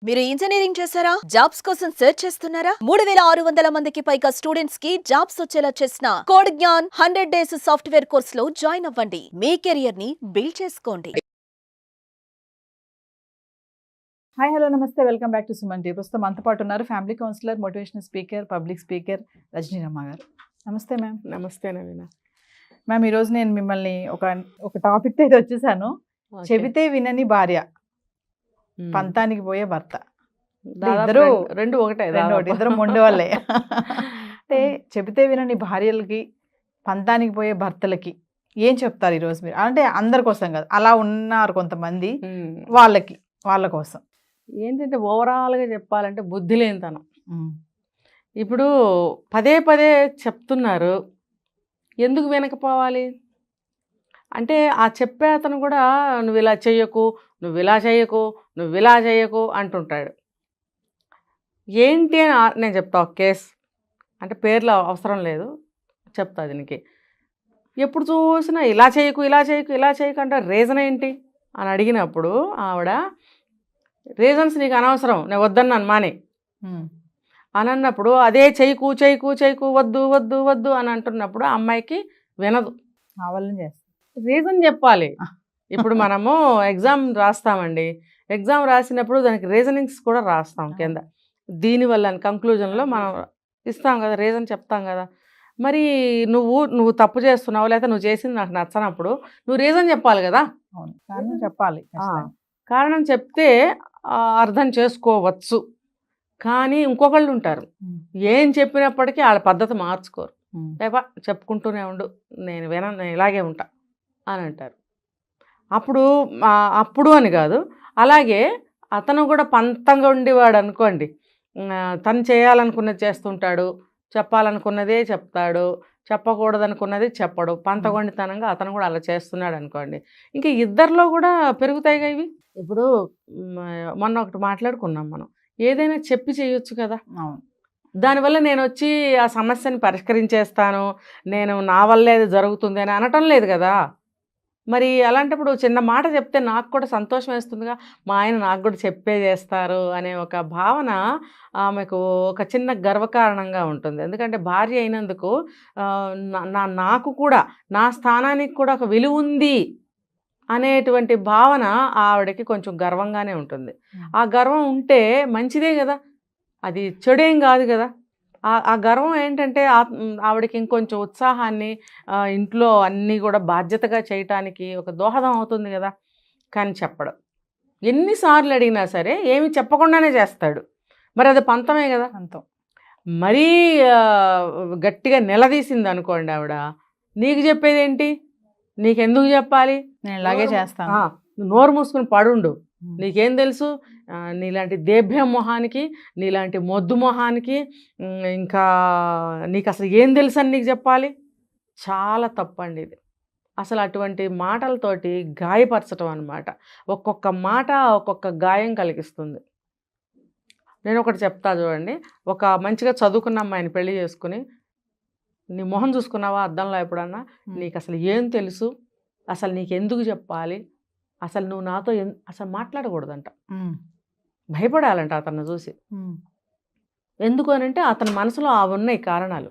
మీరు ఇంజనీరింగ్ చేశారా? జాబ్స్ కోసం సెర్చ్ చేస్తున్నారా? 3600 మందికి పైగా స్టూడెంట్స్ కి జాబ్స్ వచ్చేలా చేసిన code Gyan 100 days software course లో జాయిన్ అవ్వండి. మీ కెరియర్ ని బిల్డ్ చేసుకోండి. హాయ్ హలో నమస్తే welcome back to Suman TV. ప్రస్తుతం మనతో పాటు ఉన్నారు family counsellor, motivational speaker, public speaker Rajani Ramma గారు. నమస్తే మ్యామ్. నమస్తే నవీన. మ్యామ్, ఈరోజు నేను మిమ్మల్ని ఒక టాపిక్ అయితే వచ్చేసాను. చెబితే వినని భార్య, పంతానికి పోయే భర్త. ఇద్దరు రెండు ఒకటే, ఇద్దరు మొండి వాళ్ళే. అంటే చెబితే వినని భార్యలకి, పంతానికి పోయే భర్తలకి ఏం చెప్తారు ఈరోజు మీరు? అంటే అందరి కోసం కాదు, అలా ఉన్నారు కొంతమంది, వాళ్ళ కోసం ఏంటంటే ఓవరాల్గా చెప్పాలంటే బుద్ధి లేనితనం. ఇప్పుడు పదే పదే చెప్తున్నారు, ఎందుకు వినకపోవాలి అంటే ఆ చెప్పే అతను కూడా నువ్వు ఇలా చెయ్యకు, నువ్వు ఇలా చెయ్యకు, నువ్వు ఇలా చెయ్యకు అంటుంటాడు. ఏంటి అని నేను చెప్తా ఒక కేసు, అంటే పేర్లు అవసరం లేదు, చెప్తా దీనికి. ఎప్పుడు చూసినా ఇలా చేయకు ఇలా చేయకు ఇలా చేయకు అంటే రీజన్ ఏంటి అని అడిగినప్పుడు ఆవిడ రీజన్స్ నీకు అనవసరం, నేను వద్దన్నాను మానే అని అన్నప్పుడు, అదే చేయకు చేయకు చేయకు వద్దు వద్దు వద్దు అని అంటున్నప్పుడు ఆ అమ్మాయికి వినదు. రీజన్ చెప్పాలి. ఇప్పుడు మనము ఎగ్జామ్ రాస్తామండి, ఎగ్జామ్ రాసినప్పుడు దానికి రీజనింగ్స్ కూడా రాస్తాం కింద, దీనివల్ల కంక్లూజన్లో మనం ఇస్తాం కదా, రీజన్ చెప్తాం కదా. మరి నువ్వు తప్పు చేస్తున్నావు, లేకపోతే నువ్వు చేసింది నాకు నచ్చనప్పుడు నువ్వు రీజన్ చెప్పాలి కదా. చెప్పాలి. కారణం చెప్తే అర్థం చేసుకోవచ్చు. కానీ ఇంకొకళ్ళు ఉంటారు, ఏం చెప్పినప్పటికీ వాళ్ళ పద్ధతి మార్చుకోరు. లేవా చెప్పుకుంటూనే ఉండు, నేను ఇలాగే ఉంటా అని అంటారు. అప్పుడు అని కాదు, అలాగే అతను కూడా పంతంగా ఉండేవాడు అనుకోండి, తను చేయాలనుకున్నది చేస్తుంటాడు, చెప్పాలనుకున్నదే చెప్తాడు, చెప్పకూడదనుకున్నది చెప్పడు, పంతగొండితనంగా అతను కూడా అలా చేస్తున్నాడు అనుకోండి, ఇంకా ఇద్దరిలో కూడా పెరుగుతాయిగా ఇవి. ఇప్పుడు మొన్న ఒకటి మాట్లాడుకున్నాం మనం, ఏదైనా చెప్పి చేయొచ్చు కదా. దానివల్ల నేను వచ్చి ఆ సమస్యని పరిష్కరించేస్తాను, నేను నా వల్లే అది జరుగుతుంది అని అనటం లేదు కదా. మరి అలాంటప్పుడు చిన్న మాట చెప్తే నాకు కూడా సంతోషం వేస్తుందిగా, మా ఆయన నాకు కూడా చెప్పే చేస్తారు అనే ఒక భావన ఆమెకు ఒక చిన్న గర్వకారణంగా ఉంటుంది. ఎందుకంటే భార్య అయినందుకు నాకు కూడా నా స్థానానికి కూడా ఒక విలువ ఉంది అనేటువంటి భావన ఆవిడకి కొంచెం గర్వంగానే ఉంటుంది. ఆ గర్వం ఉంటే మంచిదే కదా, అది చెడేం కాదు కదా. ఆ గర్వం ఏంటంటే ఆవిడకి ఇంకొంచెం ఉత్సాహాన్ని, ఇంట్లో అన్నీ కూడా బాధ్యతగా చేయటానికి ఒక దోహదం అవుతుంది కదా. కానీ చెప్పడం, ఎన్నిసార్లు అడిగినా సరే ఏమి చెప్పకుండానే చేస్తాడు. మరి అది పంతమే కదా. మరీ గట్టిగా నిలదీసింది అనుకోండి ఆవిడ, నీకు చెప్పేదేంటి, నీకెందుకు చెప్పాలి, నేను ఇలాగే చేస్తాను, నోరు మూసుకుని పడుండు, నీకేం తెలుసు, నీలాంటి దేభ్య మొహానికి, నీలాంటి మొద్దు మొహానికి ఇంకా నీకు అసలు ఏం తెలుసు అని నీకు చెప్పాలి. చాలా తప్పండి ఇది. అసలు అటువంటి మాటలతోటి గాయపరచటం అన్నమాట. ఒక్కొక్క మాట ఒక్కొక్క గాయం కలిగిస్తుంది. నేను ఒకటి చెప్తా చూడండి, ఒక మంచిగా చదువుకున్న అమ్మాయిని పెళ్లి చేసుకుని, నీ మొహం చూసుకున్నావా అద్దంలో ఎప్పుడన్నా, నీకు అసలు ఏం తెలుసు, అసలు నీకు ఎందుకు చెప్పాలి, అసలు నువ్వు నాతో అసలు మాట్లాడకూడదంట, భయపడాలంట అతన్ని చూసి. ఎందుకు అని అంటే అతని మనసులో ఉన్నాయి కారణాలు.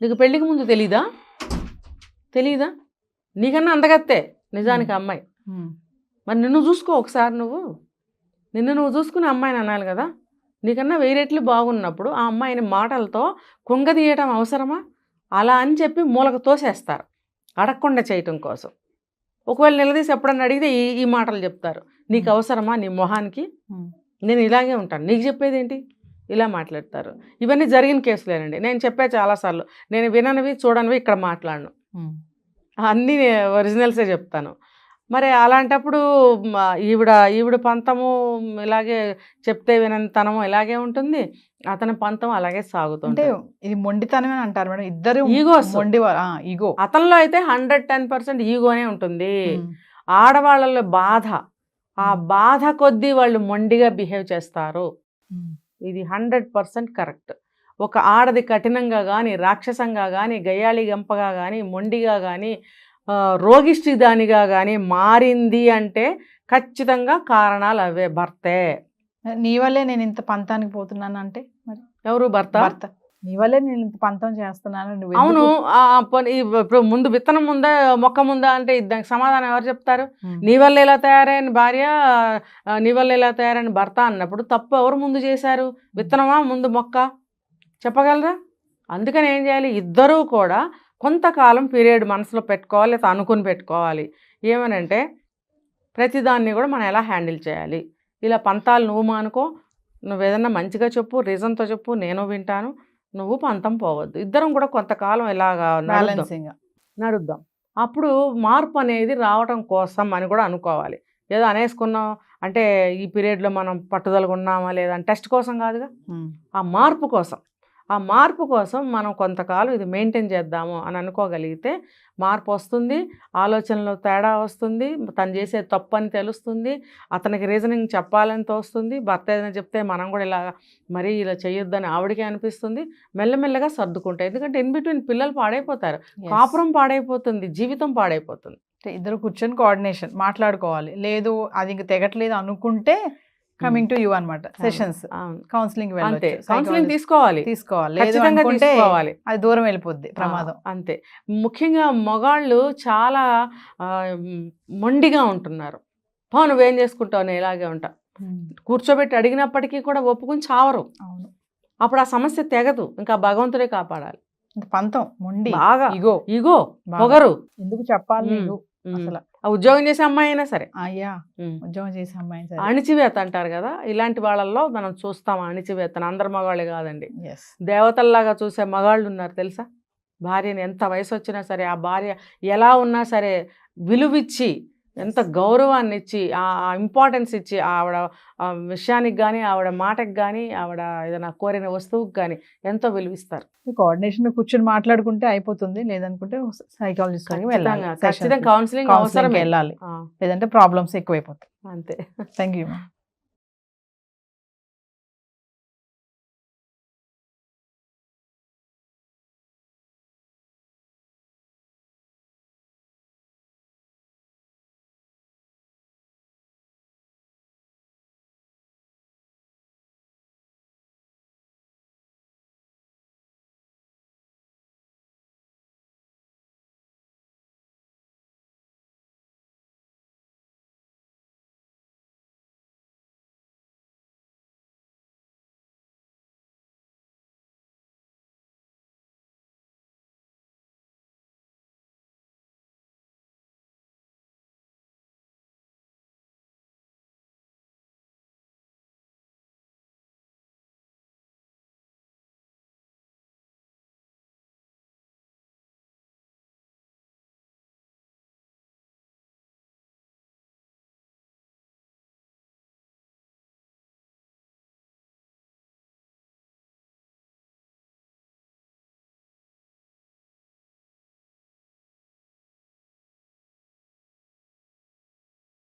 నీకు పెళ్ళికి ముందు తెలీదా నీకన్నా అందగత్తే నిజానికి అమ్మాయి. మరి నిన్ను చూసుకో ఒకసారి, నిన్ను చూసుకుని అమ్మాయిని అనాలి కదా. నీకన్నా 1000 రెట్లు బాగున్నప్పుడు ఆ అమ్మాయిని మాటలతో కుంగదీయటం అవసరమా? అలా అని చెప్పి మూలకు తోసేస్తారు అడగకుండా చేయటం కోసం. ఒకవేళ నిలదీసి ఎప్పుడన్నా అడిగితే ఈ మాటలు చెప్తారు, నీకు అవసరమా, నీ మొహానికి, నేను ఇలాగే ఉంటాను, నీకు చెప్పేది ఏంటి, ఇలా మాట్లాడతారు. ఇవన్నీ జరిగిన కేసులేనండి. నేను చెప్పే చాలాసార్లు, నేను విననివి చూడనివి ఇక్కడ మాట్లాడను, అన్నీ ఒరిజినల్సే చెప్తాను. మరి అలాంటప్పుడు ఈవిడ పంతము ఇలాగే చెప్తే వినంతనము ఇలాగే ఉంటుంది, అతని పంతం అలాగే సాగుతుంది. ఇది మొండితనమే అంటారు మేడం. ఇద్దరు ఈగో. అతనిలో అయితే 110% ఈగోనే ఉంటుంది. ఆడవాళ్ళలో బాధ, ఆ బాధ కొద్దీ వాళ్ళు మొండిగా బిహేవ్ చేస్తారు. ఇది 100% కరెక్ట్. ఒక ఆడది కఠినంగా కానీ, రాక్షసంగా కానీ, గయ్యాళి గంపగా కానీ, మొండిగా కానీ, రోగిష్టి దానిగా కానీ మారింది అంటే ఖచ్చితంగా కారణాలు అవే, భర్తే. నీ వల్లే నేను ఇంత పంతానికి పోతున్నాను అంటే మరి ఎవరు భర్త? భర్త నీ వల్లే నేను ఇంత పంతం చేస్తున్నాను నువ్వు అవును. ఎందుకు? ఇప్పుడు ముందు విత్తనం ముందా మొక్క ముందా అంటే దానికి సమాధానం ఎవరు చెప్తారు? ఉమ్. నీ వల్ల ఇలా తయారైన భార్య, నీ వల్ల ఇలా తయారైన భర్త అన్నప్పుడు తప్పు ఎవరు ముందు చేశారు? విత్తనమా ముందు మొక్క? చెప్పగలరా? అందుకని ఏం చేయాలి, ఇద్దరూ కూడా కొంతకాలం పీరియడ్ మనసులో పెట్టుకోవాలి, లేదా అనుకుని పెట్టుకోవాలి. ఏమనంటే ప్రతిదాన్ని కూడా మనం ఎలా హ్యాండిల్ చేయాలి. ఇలా పంతాలు నువ్వు మానుకో, నువ్వు ఏదన్నా మంచిగా చెప్పు, రీజన్తో చెప్పు, నేను వింటాను, నువ్వు పంతం పోవద్దు. ఇద్దరం కూడా కొంతకాలం ఇలాగా బ్యాలెన్సింగ్ నడుద్దాం. అప్పుడు మార్పు అనేది రావటం కోసం అని కూడా అనుకోవాలి. ఏదో అనేసుకున్నాం అంటే ఈ పీరియడ్లో మనం పట్టుదలగా ఉన్నామా లేదా అని టెస్ట్ కోసం కాదుగా, ఆ మార్పు కోసం మనం కొంతకాలం ఇది మెయింటైన్ చేద్దాము అని అనుకోగలిగితే మార్పు వస్తుంది, ఆలోచనలో తేడా వస్తుంది, తను చేసే తప్పు అని తెలుస్తుంది, అతనికి రీజనింగ్ చెప్పాలని తోస్తుంది. భర్త ఏదైనా చెప్తే మనం కూడా ఇలా మరీ ఇలా చేయొద్దని ఆవిడకే అనిపిస్తుంది. మెల్లమెల్లగా సర్దుకుంటాయి. ఎందుకంటే ఇన్ బిట్వీన్ పిల్లలు పాడైపోతారు, కాపురం పాడైపోతుంది, జీవితం పాడైపోతుంది. ఇద్దరు కూర్చొని కోఆర్డినేషన్ మాట్లాడుకోవాలి. లేదు అది ఇంక తెగట్లేదు అనుకుంటే కమింగ్ టు యూ అన్నమాట. సెషన్స్ కౌన్సిలింగ్ అంతే, కౌన్సిలింగ్ తీసుకోవాలి, లేదు ఖచ్చితంగా అనుకుంటే తీసుకోవాలి. అది దూరం వెళ్ళిపోద్ది ప్రమాదం. అంతే. ముఖ్యంగా మగాళ్ళు చాలా మొండిగా ఉంటున్నారు. నువ్వేం చేసుకుంటావు, నేను ఇలాగే ఉంటా. కూర్చోబెట్టి అడిగినప్పటికీ కూడా ఒప్పుకుని చావరు. అవును. అప్పుడు ఆ సమస్య తెగదు, ఇంకా భగవంతుడే కాపాడాలి. పంతం మొండి బాగా ఇగో పొగరు. ఎందుకు చెప్పాలి నీకు అసలు ఆ ఉద్యోగం చేసే అమ్మాయి అయినా సరే, అయ్యా ఉద్యోగం చేసే అమ్మాయి సరే. అణిచివేత అంటారు కదా, ఇలాంటి వాళ్ళల్లో మనం చూస్తాం అణిచివేతను. అందరు మగాళ్ళే కాదండి, Yes. దేవతల్లాగా చూసే మగాళ్ళు ఉన్నారు తెలుసా. భార్యని ఎంత వయసు వచ్చినా సరే, ఆ భార్య ఎలా ఉన్నా సరే విలువిచ్చి, ఎంత గౌరవాన్ని ఇచ్చి, ఆ ఇంపార్టెన్స్ ఇచ్చి, ఆవిడ విషయానికి కానీ, ఆవిడ మాటకి కానీ, ఆవిడ ఏదైనా కోరిన వస్తువుకి కానీ ఎంతో విలువిస్తారు. కోఆర్డినేషన్ కూర్చొని మాట్లాడుకుంటే అయిపోతుంది, లేదనుకుంటే సైకాలజిస్ట్ వెళ్ళాలి, ఖచ్చితంగా కౌన్సిలింగ్ అవసరం వెళ్ళాలి, లేదంటే ప్రాబ్లమ్స్ ఎక్కువైపోతాయి. అంతే. Thank you.